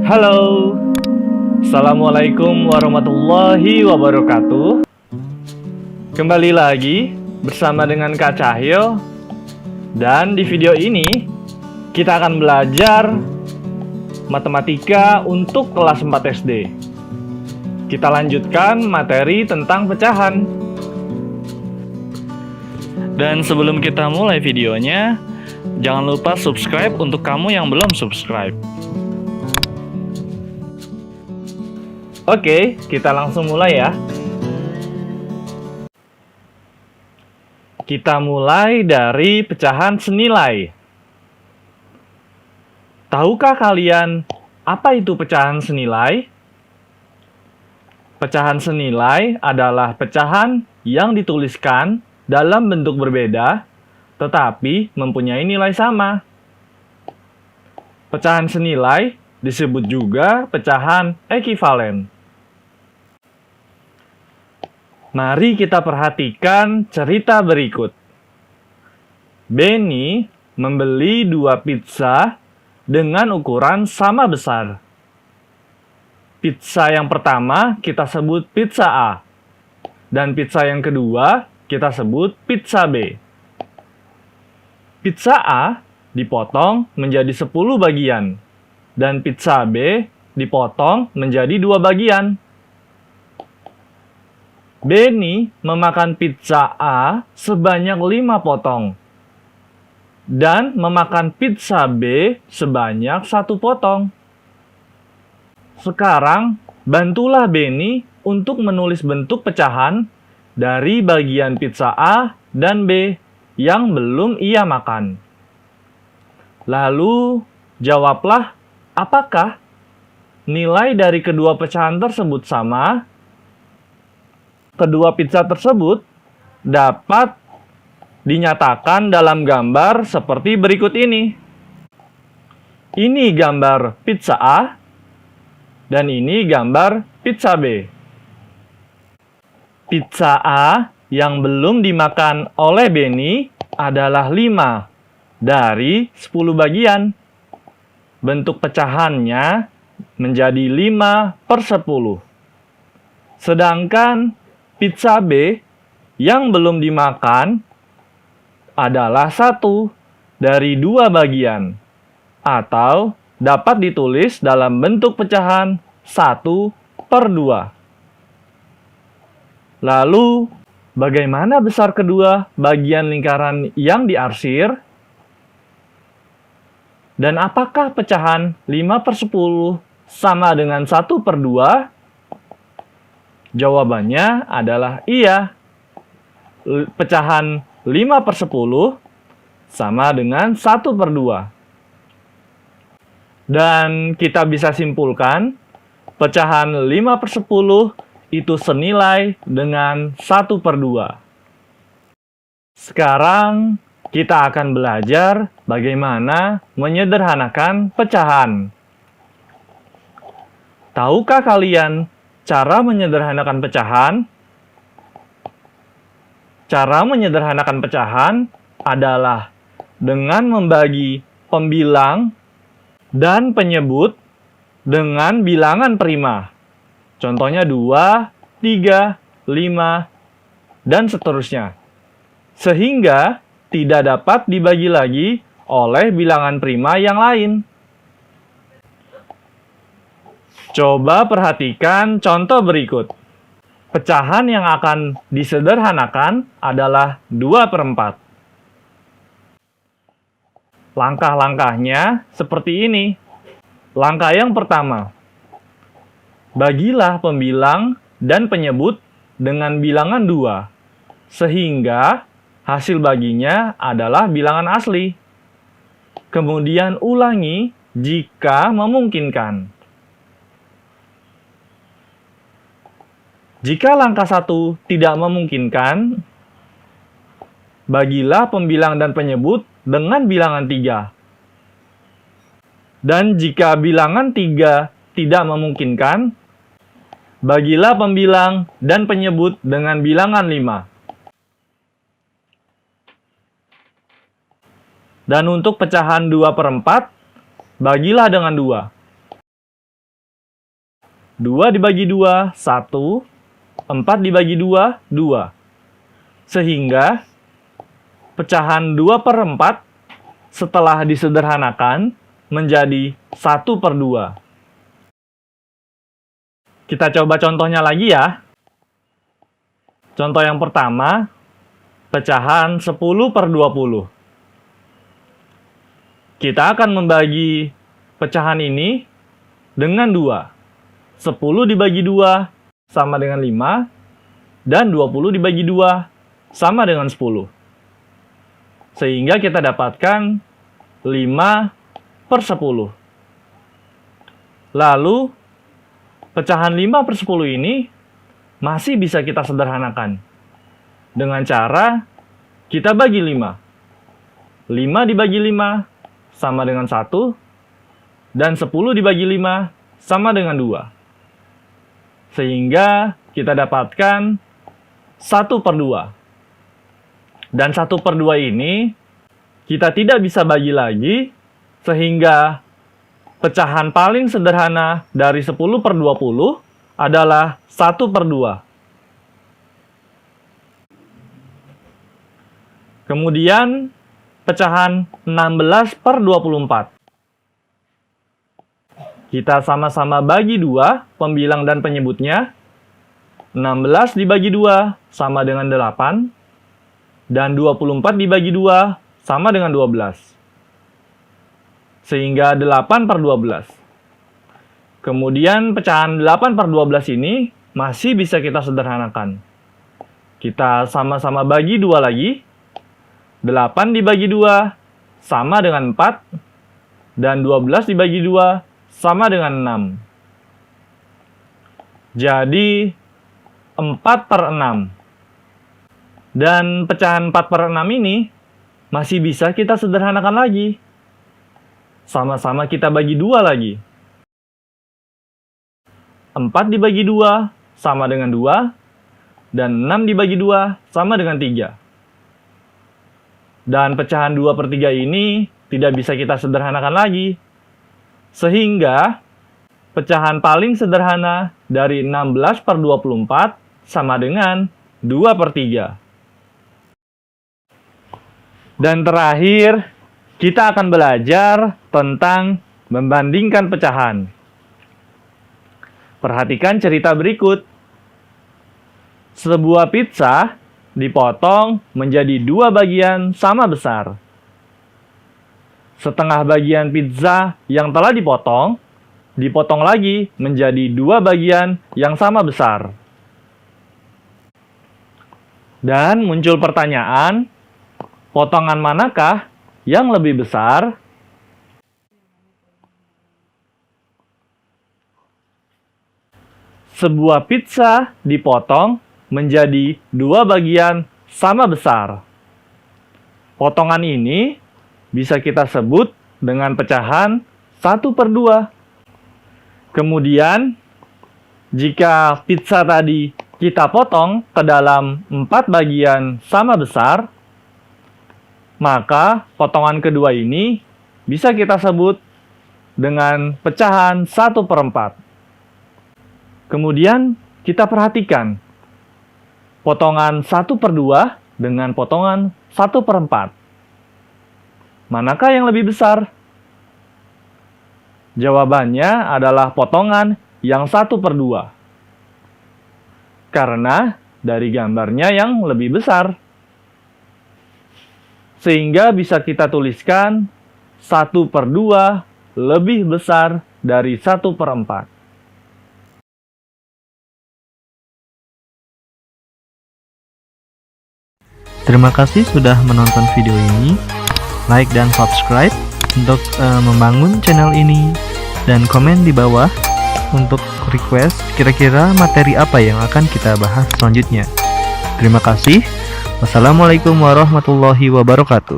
Halo, Assalamualaikum warahmatullahi wabarakatuh. Kembali lagi bersama dengan Kak Cahyo. Dan di video ini kita akan belajar matematika untuk kelas 4 SD. Kita lanjutkan materi tentang pecahan. Dan sebelum kita mulai videonya, jangan lupa subscribe untuk kamu yang belum subscribe. Oke, kita langsung mulai ya. Kita mulai dari pecahan senilai. Tahukah kalian apa itu pecahan senilai? Pecahan senilai adalah pecahan yang dituliskan dalam bentuk berbeda, tetapi mempunyai nilai sama. Pecahan senilai disebut juga pecahan ekivalen. Mari kita perhatikan cerita berikut. Benny membeli 2 pizza dengan ukuran sama besar. Pizza yang pertama kita sebut pizza A, dan pizza yang kedua kita sebut pizza B. Pizza A dipotong menjadi 10 bagian, dan pizza B dipotong menjadi 2 bagian. Benny memakan pizza A sebanyak 5 potong dan memakan pizza B sebanyak 1 potong. Sekarang, bantulah Benny untuk menulis bentuk pecahan dari bagian pizza A dan B yang belum ia makan. Lalu, jawablah apakah nilai dari kedua pecahan tersebut sama. Kedua pizza tersebut dapat dinyatakan dalam gambar seperti berikut ini. Ini gambar pizza A, dan ini gambar pizza B. Pizza A yang belum dimakan oleh Benny adalah 5 dari 10 bagian. Bentuk pecahannya menjadi 5/10. Sedangkan pizza B yang belum dimakan adalah 1 dari 2 bagian, atau dapat ditulis dalam bentuk pecahan 1/2. Lalu, bagaimana besar kedua bagian lingkaran yang diarsir? Dan apakah pecahan 5/10 sama dengan 1/2? Jawabannya adalah iya. Pecahan 5/10 sama dengan 1/2. Dan kita bisa simpulkan, pecahan 5/10 itu senilai dengan 1/2. Sekarang, kita akan belajar bagaimana menyederhanakan pecahan. Tahukah kalian cara menyederhanakan pecahan? Cara menyederhanakan pecahan adalah dengan membagi pembilang dan penyebut dengan bilangan prima. Contohnya 2, 3, 5, dan seterusnya. Sehingga tidak dapat dibagi lagi oleh bilangan prima yang lain. Coba perhatikan contoh berikut. Pecahan yang akan disederhanakan adalah 2/4. Langkah-langkahnya seperti ini. Langkah yang pertama, bagilah pembilang dan penyebut dengan bilangan 2, sehingga hasil baginya adalah bilangan asli. Kemudian ulangi jika memungkinkan. Jika langkah 1 tidak memungkinkan, bagilah pembilang dan penyebut dengan bilangan 3. Dan jika bilangan 3 tidak memungkinkan, bagilah pembilang dan penyebut dengan bilangan 5. Dan untuk pecahan 2/4, bagilah dengan 2. 2 dibagi 2, 1. 4 dibagi 2, 2. Sehingga pecahan 2/4 setelah disederhanakan menjadi 1/2. Kita coba contohnya lagi ya. Contoh yang pertama, pecahan 10/20. Kita akan membagi pecahan ini dengan 2. 10 dibagi 2 sama dengan 5, dan 20 dibagi 2 sama dengan 10. Sehingga kita dapatkan 5/10. Lalu, pecahan 5/10 ini masih bisa kita sederhanakan dengan cara kita bagi 5. 5 dibagi 5 sama dengan 1, dan 10 dibagi 5 sama dengan 2. Sehingga kita dapatkan 1/2. Dan 1/2 ini kita tidak bisa bagi lagi, sehingga pecahan paling sederhana dari 10/20 adalah 1/2. Kemudian, pecahan 16/24. Kita sama-sama bagi 2 pembilang dan penyebutnya. 16 dibagi 2 sama dengan 8. Dan 24 dibagi 2 sama dengan 12. Sehingga 8/12. Kemudian pecahan 8/12 ini masih bisa kita sederhanakan. Kita sama-sama bagi 2 lagi. 8 dibagi 2 sama dengan 4. Dan 12 dibagi 2 sama dengan 6. Jadi 4/6. Dan pecahan 4/6 ini masih bisa kita sederhanakan lagi. Sama-sama kita bagi 2 lagi. 4 dibagi 2 sama dengan 2, dan 6 dibagi 2 sama dengan 3. Dan pecahan 2/3 ini tidak bisa kita sederhanakan lagi. Sehingga pecahan paling sederhana dari 16/24 sama dengan 2/3. Dan terakhir, kita akan belajar tentang membandingkan pecahan. Perhatikan cerita berikut. Sebuah pizza dipotong menjadi 2 bagian sama besar. Setengah bagian pizza yang telah dipotong lagi menjadi 2 bagian yang sama besar. Dan muncul pertanyaan, potongan manakah yang lebih besar? Sebuah pizza dipotong menjadi 2 bagian sama besar. Potongan ini bisa kita sebut dengan pecahan 1/2. Kemudian, jika pizza tadi kita potong ke dalam 4 bagian sama besar, maka potongan kedua ini bisa kita sebut dengan pecahan 1/4. Kemudian kita perhatikan potongan 1/2 dengan potongan 1/4. Manakah yang lebih besar? Jawabannya adalah potongan yang 1/2. Karena dari gambarnya yang lebih besar. Sehingga bisa kita tuliskan 1/2 lebih besar dari 1/4. Terima kasih sudah menonton video ini. Like dan subscribe untuk membangun channel ini. Dan komen di bawah untuk request kira-kira materi apa yang akan kita bahas selanjutnya. Terima kasih. Wassalamualaikum warahmatullahi wabarakatuh.